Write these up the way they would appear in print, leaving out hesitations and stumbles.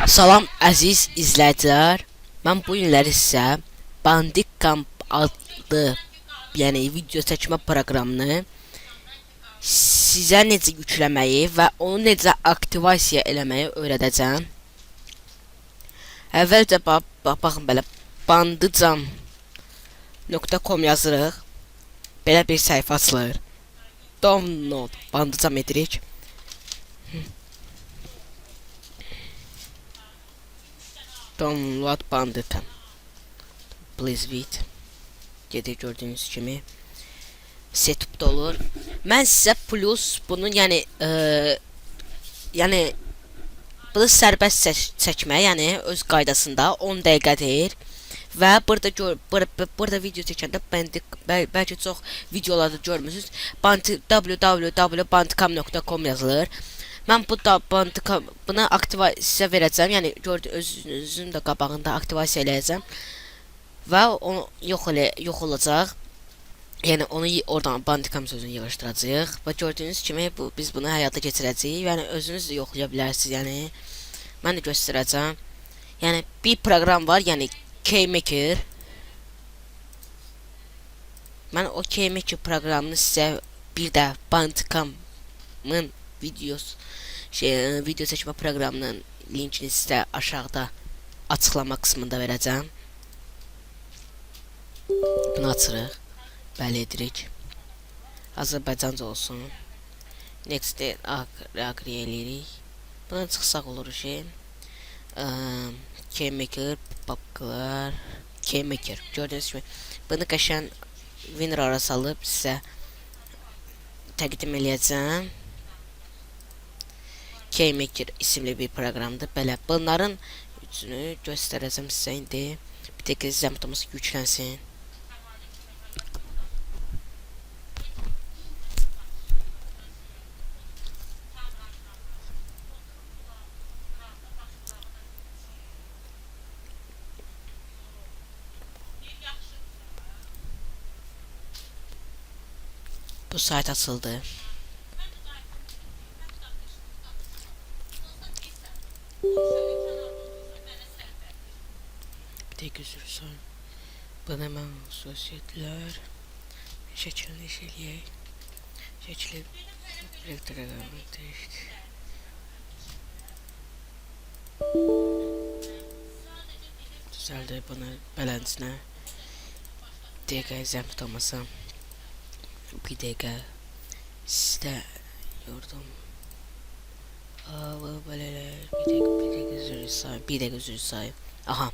Salam əziz izləyicilər. Mən bu günləri sizə Bandicam adlı, yəni video çəkmə proqramını sizə necə yükləməyi və onu necə aktivasiya eləməyi öyrədəcəm. Əvvəlcə baxın belə bandicam.com yazırıq. Belə bir səhifə açılır. Download bandicam edirik. Download bandicam. Please wait. Gedir gördüyünüz kimi setupda olur. Mən sizə plus bunu yəni bunu sərbəst çəkmək, yəni öz qaydasında 10 dəqiqədir. Və burada video çəkəndə bəlkə çox videolarda görmüsünüz. www.bandicam.com yazılır. Mən bunu aktivasiya verəcəm, yəni özünüzün də qabağında aktivasiya eləyəcəm və onu yox olacaq. Yəni onu oradan Bandicam sözünü yığışdıracağıq və gördüyünüz kimi biz bunu həyata keçirəcəyik. Yəni özünüz də yoxlaya bilərsiniz. Yəni mən də göstərəcəm. Yəni bir proqram var, yəni KMaker. Mən o KMaker proqramını sizə bir də Bandicam'ın video çəkmə proqramının linkini sizə aşağıda açıqlama qismında verəcəm. Bunu açırıq. Bəli edirik. Azərbaycanca olsun. Next agree eləyirik. Buna çıxsaq olur ki. KMaker, papqlar, KMaker. Gördüyünüz kimi bunu qəşən winner ara salıb sizə təqdim eləyəcəm. KMaker isimli bir proqramdır. Belə bunların üçünü göstərəcəm sizə indi. Bir dəqiqə zəmtimiz yüklənsin. Bu sayt açıldı. Bir de gözürsen. Bana hemen sosyetler. Şekilli eləyək. Şekilli değişti. Düzeldi bana bələncinə. Dəqiqə zəmt tutamasam. Bir dəqiqə sizdə yordum. Bir dəqiqə üzrü sayı. Aha.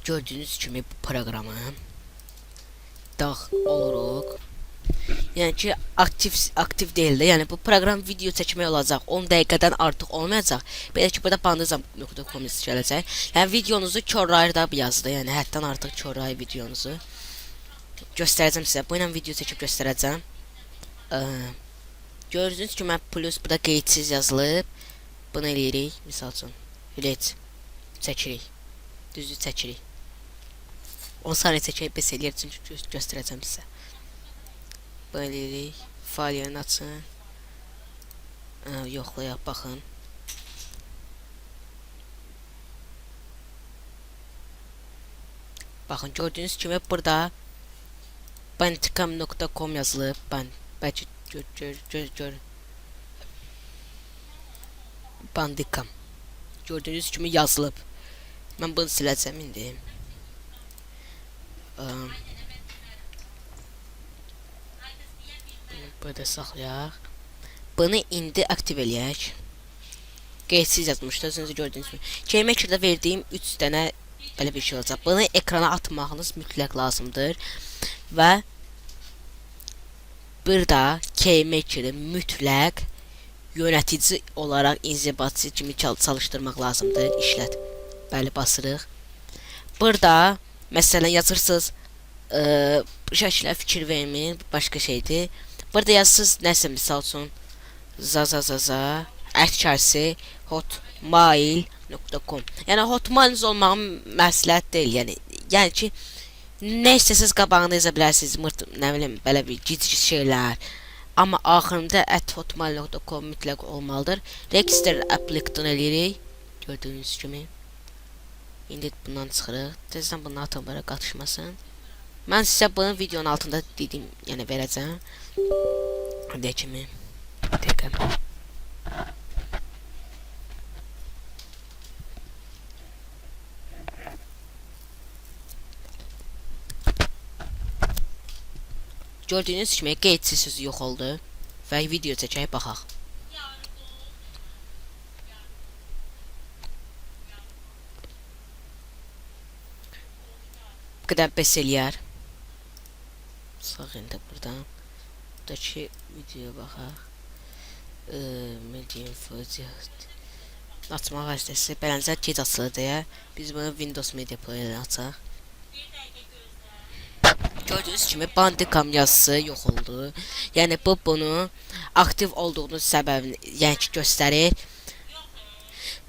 Gördüyünüz kimi bu proqramı daxil oluruq. Yəni ki aktiv deyil də. Yəni bu proqram video çəkmək olacaq. 10 dəqiqədən artıq olmayacaq. Belə ki burada bandicam.com gələcək. Yəni videonuzu körrayır da yazdı. Yəni həddən artıq körrayır videonuzu. Göstərəcəm sizə. Bu ilə video çəkib göstərəcəm. Gördüyünüz kimi plus burada qeydsiz yazılıb. Bunu eləyirik. Misal üçün. Ret. Çəkirik. Düzü çəkirik. 10 saniyə çəkək bəs eləyir çünki göstərəcəm sizə. Bunu eləyirik. Fayl yerini açın. Yoxlayaq baxın. Baxın gördüyünüz kimi burada bandicam.com yazılıb. Bəlkə gör. Bandicam. Gördüyünüz kimi yazılıb. Mən bunu siləcəm indi. Burada saxlayaq. Bunu indi aktiv eləyək. Qeydsiz yazmışdı, özünüzü gördüyünüz kimi. KMaker'da verdiyim 3 dənə belə bir şey olacaq. Bunu ekrana atmağınız mütləq lazımdır. Və burada KMaker'ı mütləq yönetici olaraq inzibatçı kimi çalışdırmaq lazımdır. İşlət. Bəli basırıq. Burada məsələn yazırsınız şəklə fikir verməyin, başqa şeydir. Burada yazırsınız nəsə misal üçün ətkarsi hotmail.com. Yəni hotmailiniz olmağın məsləhət deyil. Yəni ki nə istəsiniz qabağında yaza bilərsiniz. Nə bilim belə bir gizli şeylər. Amma axırında @hotmail.com mütləq olmalıdır. Register applikdən eləyirik. Gördüyünüz kimi. İndi bundan çıxırıq. Tezdən bunun atomlara qatışmasın. Mən sizə bunu videonun altında dediyim, yəni verəcəm. Hadi kimi. Dəqiqə. Gördüyünüz kimi qeydsiz sözü yox oldu və video çəkək baxaq. Bu qədər bəs eləyər. Sağ indi buradan. Buradakı videoya baxaq. Medium Project. Açma vasitəsi beləcə gec açılır deyə biz bunu Windows Media Player'ə açaq. Gördüyünüz kimi Bandicam yazısı yox oldu. Yəni bu bunu aktiv olduğunu səbəbini yəni ki göstərir.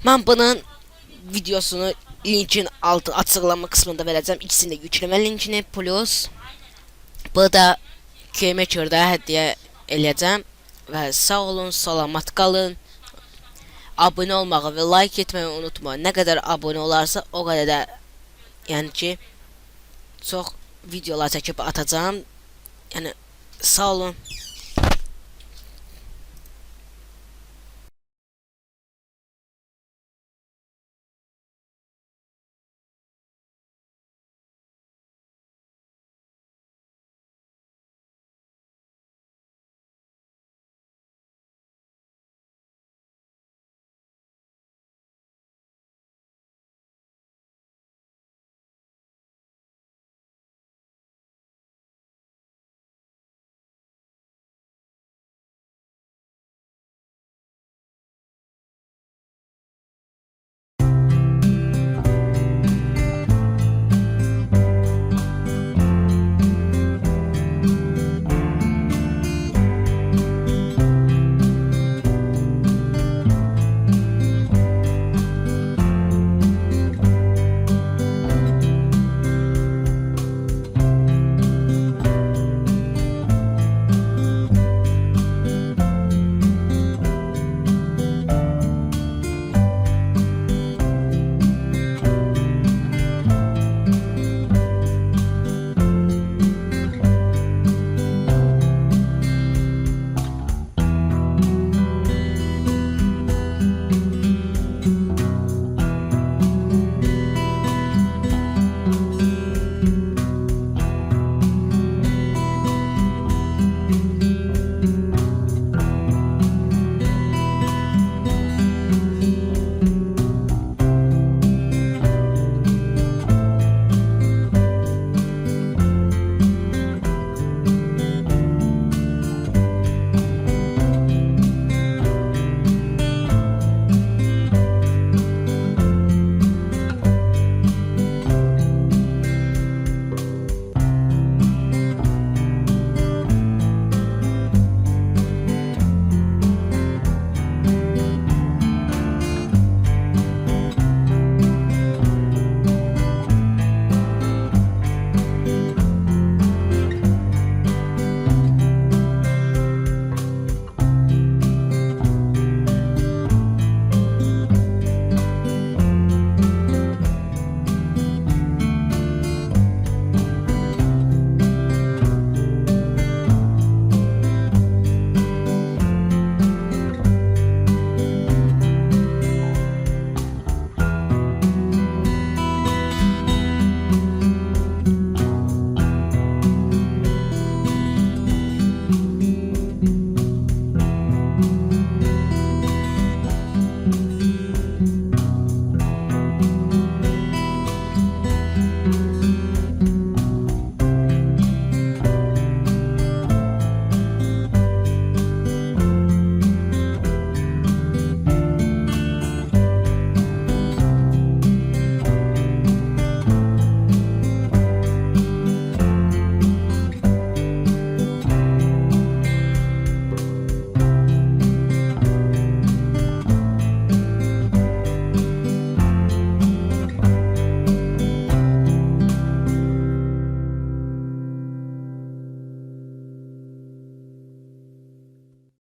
Mən bunun videosunu linkin altı açıqlama qismında verəcəm. İkisini də yükləmə linkini plus bu da Keymaker'da hədiyyə eləyəcəm və sağ olun, salamat qalın. Abunə olmağı və like etməyi unutmayın. Nə qədər abunə olarsa o qədər də yəni ki çox videolar çəkib atacağım. Yəni sağ olun.